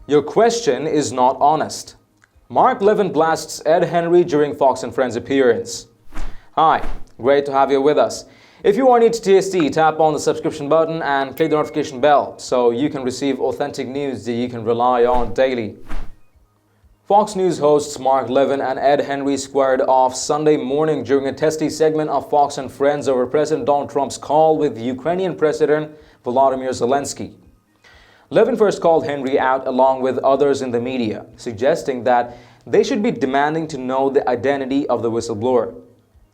Your question is not honest. Mark Levin blasts Ed Henry during Fox and Friends appearance. Hi, great to have you with us. If you are new to TST, tap on the subscription button and click the notification bell so you can receive authentic news that you can rely on daily. Fox News hosts Mark Levin and Ed Henry squared off Sunday morning during a testy segment of Fox and Friends over President Donald Trump's call with Ukrainian President Volodymyr Zelensky. Levin first called Henry out along with others in the media, suggesting that they should be demanding to know the identity of the whistleblower.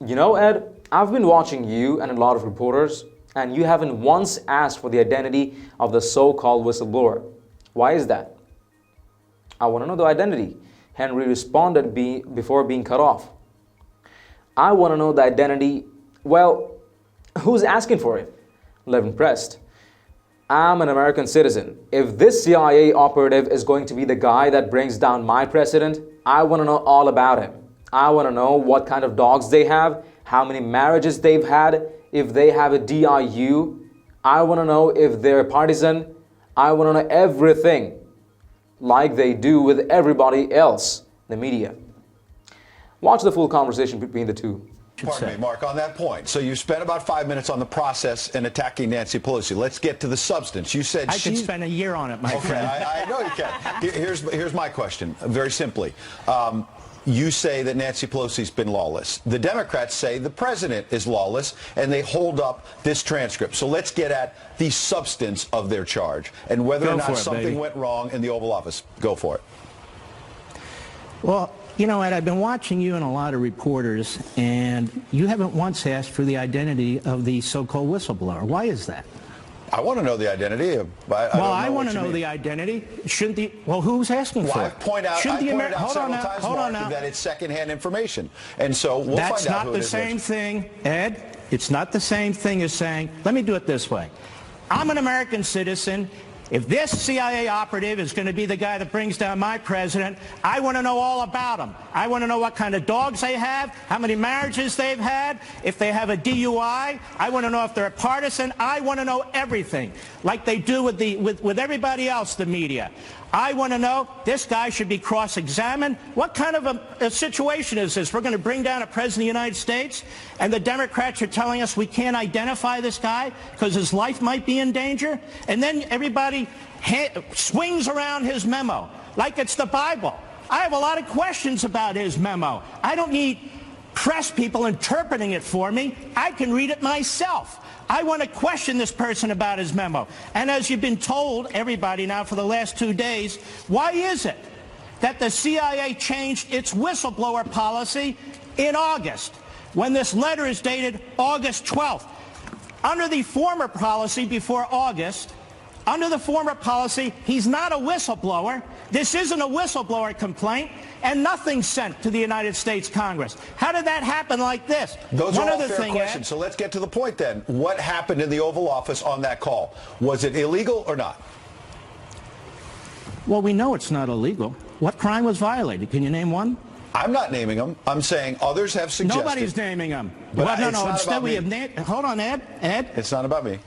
You know, Ed, I've been watching you and a lot of reporters, and you haven't once asked for the identity of the so-called whistleblower. Why is that? I want to know the identity, Henry responded before being cut off. I want to know the identity. Well, who's asking for it? Levin pressed. I'm an American citizen. If this CIA operative is going to be the guy that brings down my president, I want to know all about him. I want to know what kind of dogs they have, how many marriages they've had, if they have a DIU. I want to know if they're partisan. I want to know everything, like they do with everybody else, the media. Watch the full conversation between the two. Pardon me, Mark, on that point. So you spent about 5 minutes on the process and attacking Nancy Pelosi. Let's get to the substance. You said I could spend a year on it, my friend. I know you can. Here's my question, very simply. You say that Nancy Pelosi's been lawless. The Democrats say the president is lawless, and they hold up this transcript. So let's get at the substance of their charge and whether or not something went wrong in the Oval Office. Go for it. Well, you know, Ed, I've been watching you and a lot of reporters, and you haven't once asked for the identity of the so-called whistleblower. Why is that? I want to know the identity. I want to know the identity. Shouldn't the... Well, who's asking for it? I point out several times, Mark, that it's secondhand information. And so we'll find out who it is. That's not the same thing, Ed. It's not the same thing as saying, let me do it this way. I'm an American citizen. If this CIA operative is going to be the guy that brings down my president, I want to know all about him. I want to know what kind of dogs they have, how many marriages they've had, if they have a DUI. I want to know if they're a partisan. I want to know everything, like they do with everybody else, the media. I want to know, this guy should be cross-examined. What kind of a situation is this? We're going to bring down a president of the United States, and the Democrats are telling us we can't identify this guy because his life might be in danger? And then everybody swings around his memo like it's the Bible. I have a lot of questions about his memo. I don't need press people interpreting it for me. I can read it myself. I want to question this person about his memo. And as you've been told, everybody now for the last 2 days, why is it that the CIA changed its whistleblower policy in August, when this letter is dated August 12th? Under the former policy before August, under the former policy, he's not a whistleblower. This isn't a whistleblower complaint, and nothing's sent to the United States Congress. How did that happen like this? Those are all fair questions. So let's get to the point then. What happened in the Oval Office on that call? Was it illegal or not? Well, we know it's not illegal. What crime was violated? Can you name one? I'm not naming them. I'm saying others have suggested. Nobody's naming them. But well, no. It's Instead, not we about have me. Hold on, Ed. It's not about me.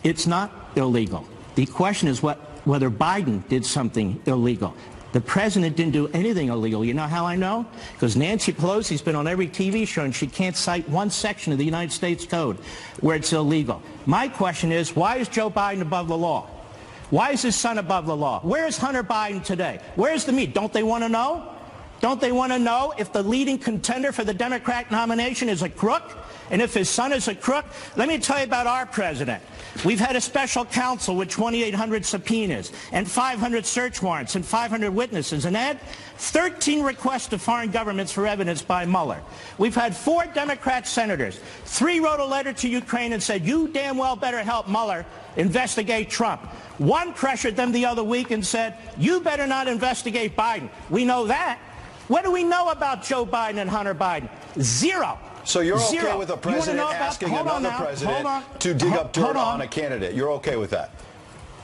It's not illegal. The question is whether Biden did something illegal. The president didn't do anything illegal. You know how I know? Because Nancy Pelosi's been on every TV show, and she can't cite one section of the United States Code where it's illegal. My question is, why is Joe Biden above the law? Why is his son above the law? Where is Hunter Biden today? Where's the meat? Don't they want to know? Don't they want to know if the leading contender for the Democrat nomination is a crook? And if his son is a crook? Let me tell you about our president. We've had a special counsel with 2,800 subpoenas and 500 search warrants and 500 witnesses. And Ed, 13 requests to foreign governments for evidence by Mueller. We've had 4 Democrat senators. 3 wrote a letter to Ukraine and said, you damn well better help Mueller investigate Trump. 1 pressured them the other week and said, you better not investigate Biden. We know that. What do we know about Joe Biden and Hunter Biden? Zero. So you're okay with a president asking another president to dig up dirt on a candidate? You're okay with that?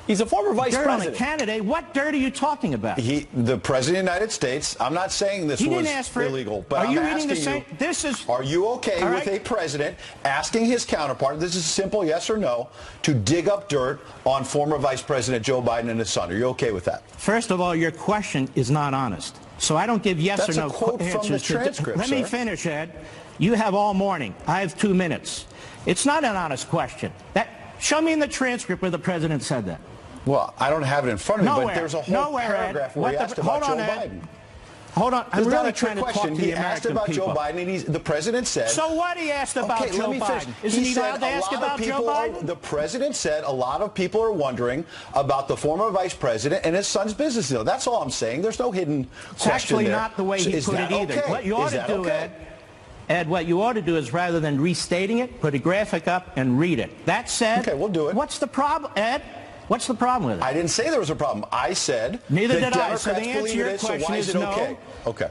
He's a former vice dirt president. on a candidate? What dirt are you talking about? The President of the United States, I'm not saying this was illegal, but are I'm you reading asking the same? you, This is. are you okay with a president asking his counterpart, this is a simple yes or no, to dig up dirt on former Vice President Joe Biden and his son? Are you okay with that? First of all, your question is not honest. So I don't give yes or no That's a quote from the transcript, Let me finish, Ed. You have all morning. I have 2 minutes. It's not an honest question. Show me in the transcript where the president said that. Well, I don't have it in front of me, but there's a whole paragraph where he asked about Joe Biden. Hold on. I'm really trying to talk to the American people. He asked about Joe Biden, and the president said... So what he asked about Joe Biden? Isn't he allowed to ask about Joe Biden? The president said a lot of people are wondering about the former vice president and his son's business deal. That's all I'm saying. There's no hidden question there. It's actually not the way he put it either. What you ought to do, Ed, what you ought to do is rather than restating it, put a graphic up and read it. That said... Okay, we'll do it. What's the problem, Ed? What's the problem with it? I didn't say there was a problem. I said neither did I. Democrats So the answer to your question is no. Okay. Okay.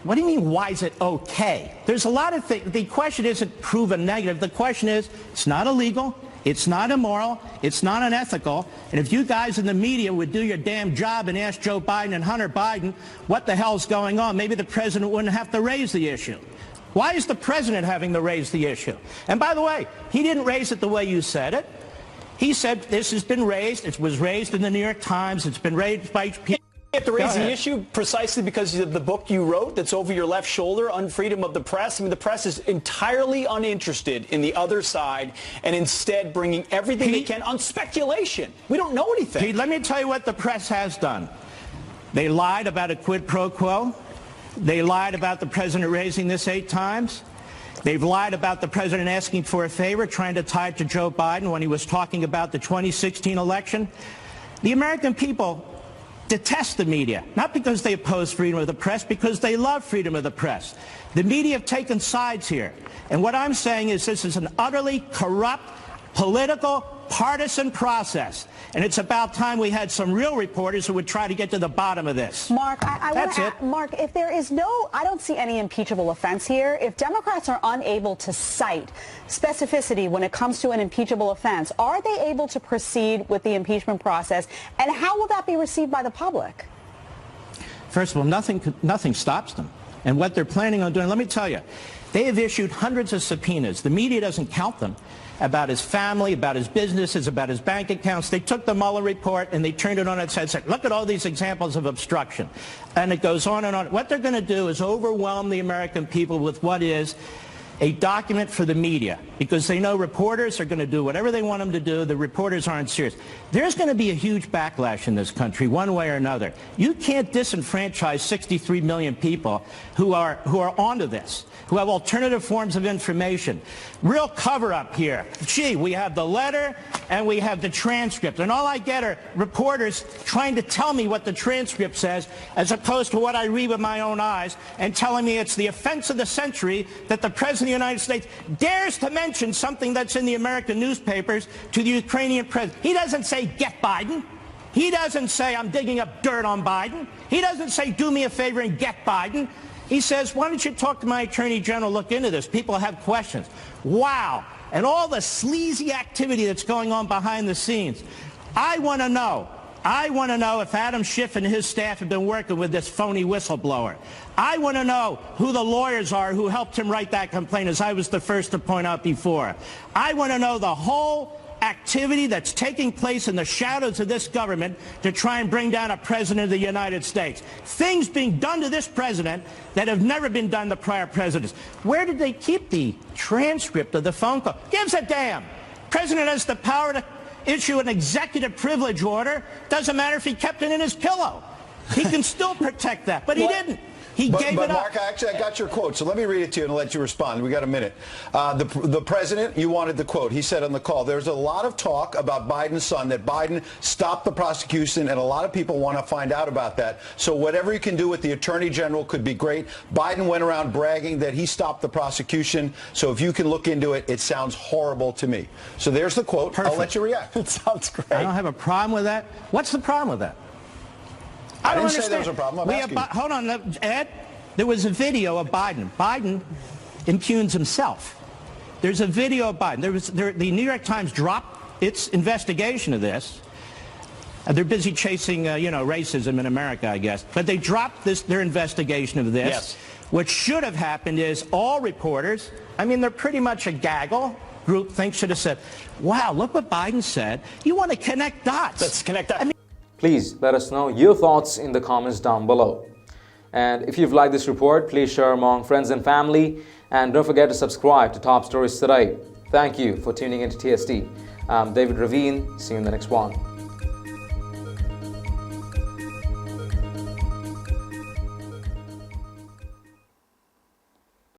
What do you mean, why is it okay? There's a lot of things. The question isn't proven negative. The question is, it's not illegal, it's not immoral, it's not unethical, and if you guys in the media would do your damn job and ask Joe Biden and Hunter Biden what the hell's going on, maybe the president wouldn't have to raise the issue. Why is the president having to raise the issue? And by the way, he didn't raise it the way you said it. He said this has been raised. It was raised in the New York Times. It's been raised by people. You have to raise the issue precisely because of the book you wrote that's over your left shoulder, Unfreedom of the Press. I mean, the press is entirely uninterested in the other side and instead bringing everything they can on speculation. We don't know anything. Pete, let me tell you what the press has done. They lied about a quid pro quo. They lied about the president raising this 8 times. They've lied about the president asking for a favor, trying to tie it to Joe Biden when he was talking about the 2016 election. The American people detest the media, not because they oppose freedom of the press, because they love freedom of the press. The media have taken sides here. And what I'm saying is this is an utterly corrupt, political, partisan process. And it's about time we had some real reporters who would try to get to the bottom of this. Mark, Mark, if there is I don't see any impeachable offense here. If Democrats are unable to cite specificity when it comes to an impeachable offense, are they able to proceed with the impeachment process? And how will that be received by the public? First of all, nothing stops them. And what they're planning on doing, let me tell you, they have issued hundreds of subpoenas. The media doesn't count them. About his family, about his businesses, about his bank accounts. They took the Mueller report and they turned it on its head and said, look at all these examples of obstruction. And it goes on and on. What they're going to do is overwhelm the American people with what is a document for the media, because they know reporters are going to do whatever they want them to do. The reporters aren't serious. There's going to be a huge backlash in this country one way or another. You can't disenfranchise 63 million people who are onto this, who have alternative forms of information. Real cover-up here. Gee, we have the letter and we have the transcript, and all I get are reporters trying to tell me what the transcript says as opposed to what I read with my own eyes and telling me it's the offense of the century that the President of the United States dares to mention something that's in the American newspapers to the Ukrainian president. He doesn't say, get Biden. He doesn't say, I'm digging up dirt on Biden. He doesn't say, do me a favor and get Biden. He says, why don't you talk to my Attorney General, look into this. People have questions. Wow. And all the sleazy activity that's going on behind the scenes. I want to know if Adam Schiff and his staff have been working with this phony whistleblower. I want to know who the lawyers are who helped him write that complaint, as I was the first to point out before. I want to know the whole activity that's taking place in the shadows of this government to try and bring down a president of the United States. Things being done to this president that have never been done to prior presidents. Where did they keep the transcript of the phone call? Gives a damn. President has the power to issue an executive privilege order. Doesn't matter if he kept it in his pillow. He can still protect that, but he didn't. He gave it up. Mark, I got your quote, so let me read it to you and let you respond. We got a minute. The president, you wanted the quote. He said on the call, there's a lot of talk about Biden's son, that Biden stopped the prosecution, and a lot of people want to find out about that. So whatever you can do with the Attorney General could be great. Biden went around bragging that he stopped the prosecution. So if you can look into it, it sounds horrible to me. So there's the quote. Perfect. I'll let you react. It sounds great. I don't have a problem with that. What's the problem with that? I didn't understand. say there was a problem. I'm asking. Hold on, Ed. There was a video of Biden. Biden impugns himself. There's a video of Biden. The New York Times dropped its investigation of this. They're busy chasing, racism in America, I guess. But they dropped their investigation of this. Yes. What should have happened is all reporters, they're pretty much a gaggle. Group thinks should have said, wow, look what Biden said. You want to connect dots. Let's connect dots. Please let us know your thoughts in the comments down below. And if you've liked this report, please share among friends and family. And don't forget to subscribe to Top Stories Today. Thank you for tuning into TST. I'm David Levin. See you in the next one.